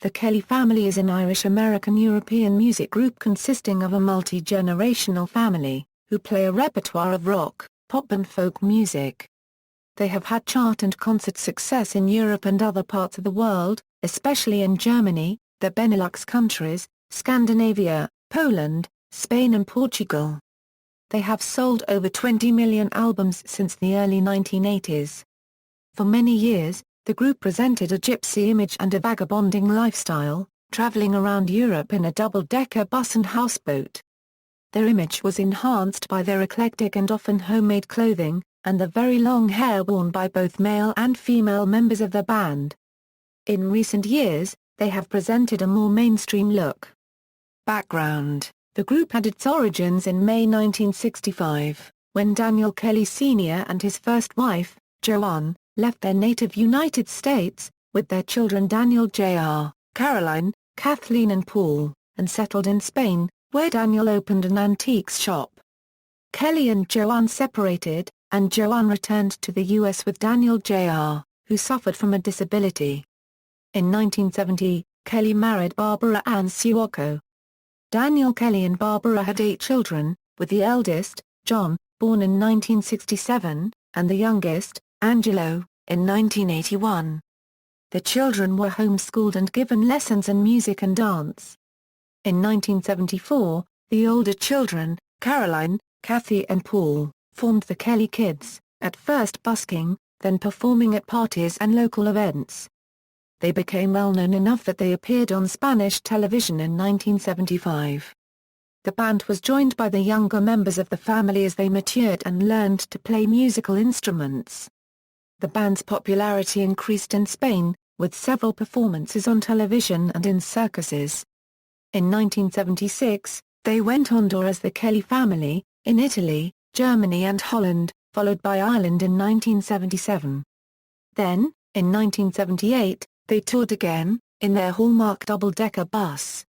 The Kelly family is an Irish-American European music group consisting of a multi-generational family, who play a repertoire of rock, pop and folk music. They have had chart and concert success in Europe and other parts of the world, especially in Germany, the Benelux countries, Scandinavia, Poland, Spain and Portugal. They have sold over 20 million albums since the early 1980s. For many years, the group presented a gypsy image and a vagabonding lifestyle, traveling around Europe in a double-decker bus and houseboat. Their image was enhanced by their eclectic and often homemade clothing, and the very long hair worn by both male and female members of the band. In recent years, they have presented a more mainstream look. Background: the group had its origins in May 1965, when Daniel Kelly Sr. and his first wife, Joanne, left their native United States, with their children Daniel Jr., Caroline, Kathleen and Paul, and settled in Spain, where Daniel opened an antiques shop. Kelly and Joanne separated, and Joanne returned to the U.S. with Daniel Jr., who suffered from a disability. In 1970, Kelly married Barbara Ann Suocco. Daniel Kelly and Barbara had 8 children, with the eldest, John, born in 1967, and the youngest, Angelo, in 1981. The children were homeschooled and given lessons in music and dance. In 1974, the older children, Caroline, Kathy and Paul, formed the Kelly Kids, at first busking, then performing at parties and local events. They became well known enough that they appeared on Spanish television in 1975. The band was joined by the younger members of the family as they matured and learned to play musical instruments. The band's popularity increased in Spain, with several performances on television and in circuses. In 1976, they went on tour as the Kelly family, in Italy, Germany and Holland, followed by Ireland in 1977. Then, in 1978, they toured again, in their hallmark double-decker bus.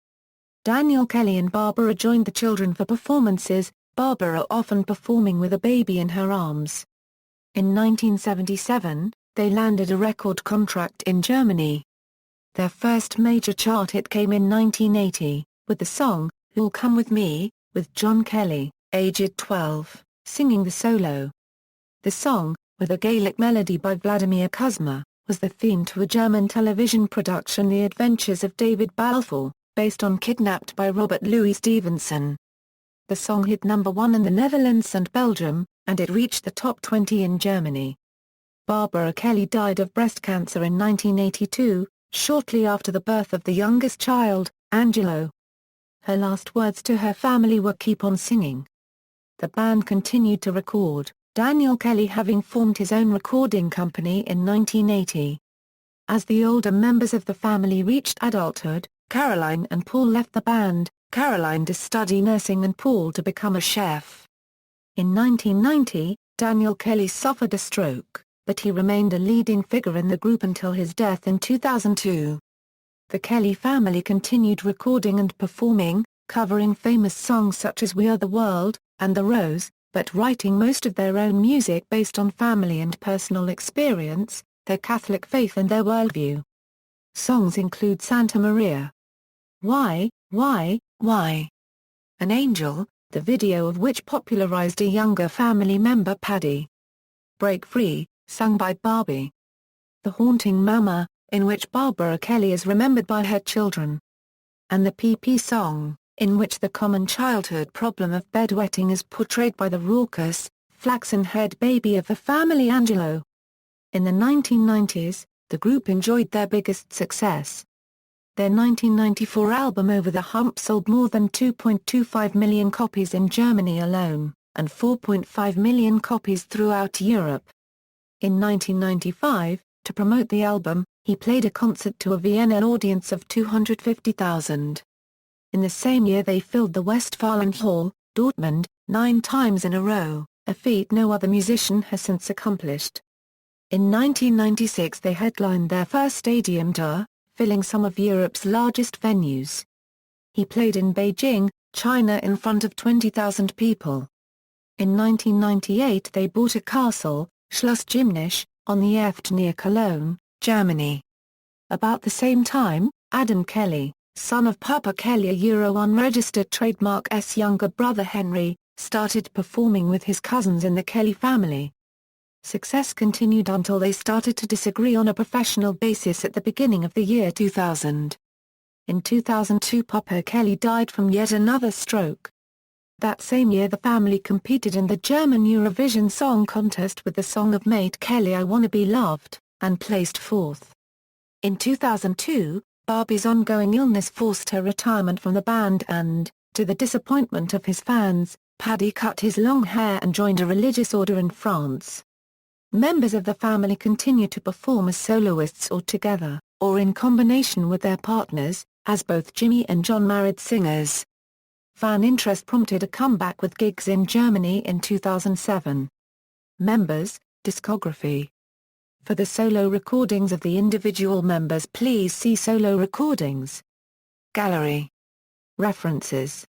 Daniel Kelly and Barbara joined the children for performances, Barbara often performing with a baby in her arms. In 1977, they landed a record contract in Germany. Their first major chart hit came in 1980, with the song, Who'll Come With Me, with John Kelly, aged 12, singing the solo. The song, with a Gaelic melody by Vladimir Kuzma, was the theme to a German television production The Adventures of David Balfour, based on Kidnapped by Robert Louis Stevenson. The song hit number 1 in the Netherlands and Belgium, and it reached the top 20 in Germany. Barbara Kelly died of breast cancer in 1982, shortly after the birth of the youngest child, Angelo. Her last words to her family were "Keep on singing." The band continued to record, Daniel Kelly having formed his own recording company in 1980. As the older members of the family reached adulthood, Caroline and Paul left the band, Caroline to study nursing and Paul to become a chef. In 1990, Daniel Kelly suffered a stroke, but he remained a leading figure in the group until his death in 2002. The Kelly family continued recording and performing, covering famous songs such as We Are the World, and The Rose, but writing most of their own music based on family and personal experience, their Catholic faith and their worldview. Songs include Santa Maria, Why, An Angel, the video of which popularized a younger family member Paddy. Break Free, sung by Barbie. The Haunting Mama, in which Barbara Kelly is remembered by her children. And the PP song, in which the common childhood problem of bedwetting is portrayed by the raucous, flaxen-haired baby of the family Angelo. In the 1990s, the group enjoyed their biggest success. Their 1994 album Over the Hump sold more than 2.25 million copies in Germany alone, and 4.5 million copies throughout Europe. In 1995, to promote the album, he played a concert to a Vienna audience of 250,000. In the same year they filled the Westfalenhalle, Dortmund, 9 times in a row, a feat no other musician has since accomplished. In 1996 they headlined their first stadium tour, filling some of Europe's largest venues. He played in Beijing, China in front of 20,000 people. In 1998 they bought a castle, Schloss Gymnich, on the Eft near Cologne, Germany. About the same time, Adam Kelly, son of Papa Kelly, a unregistered trademark younger brother Henry, started performing with his cousins in the Kelly family. Success continued until they started to disagree on a professional basis at the beginning of the year 2000. In 2002, Papa Kelly died from yet another stroke. That same year the family competed in the German Eurovision Song Contest with the song of Mate Kelly I Wanna Be Loved, and placed fourth. In 2002, Barbie's ongoing illness forced her retirement from the band and, to the disappointment of his fans, Paddy cut his long hair and joined a religious order in France. Members of the family continue to perform as soloists or together, or in combination with their partners, as both Jimmy and John married singers. Fan interest prompted a comeback with gigs in Germany in 2007. Members, discography. For the solo recordings of the individual members, please see Solo recordings. Gallery. References.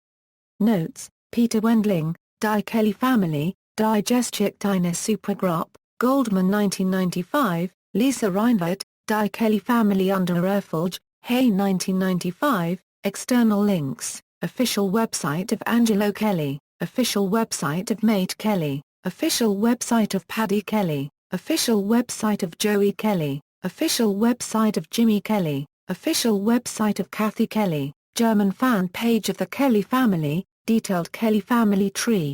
Notes: Peter Wendling, Die Kelly Family, Die Geschichte Supergruppe, Goldman 1995, Lisa Reinhardt, Die Kelly Family under Erfolg, Hay 1995, external links, official website of Angelo Kelly, official website of Mate Kelly, official website of Paddy Kelly, official website of Joey Kelly, official website of Jimmy Kelly, official website of Kathy Kelly, German fan page of the Kelly family, detailed Kelly family tree.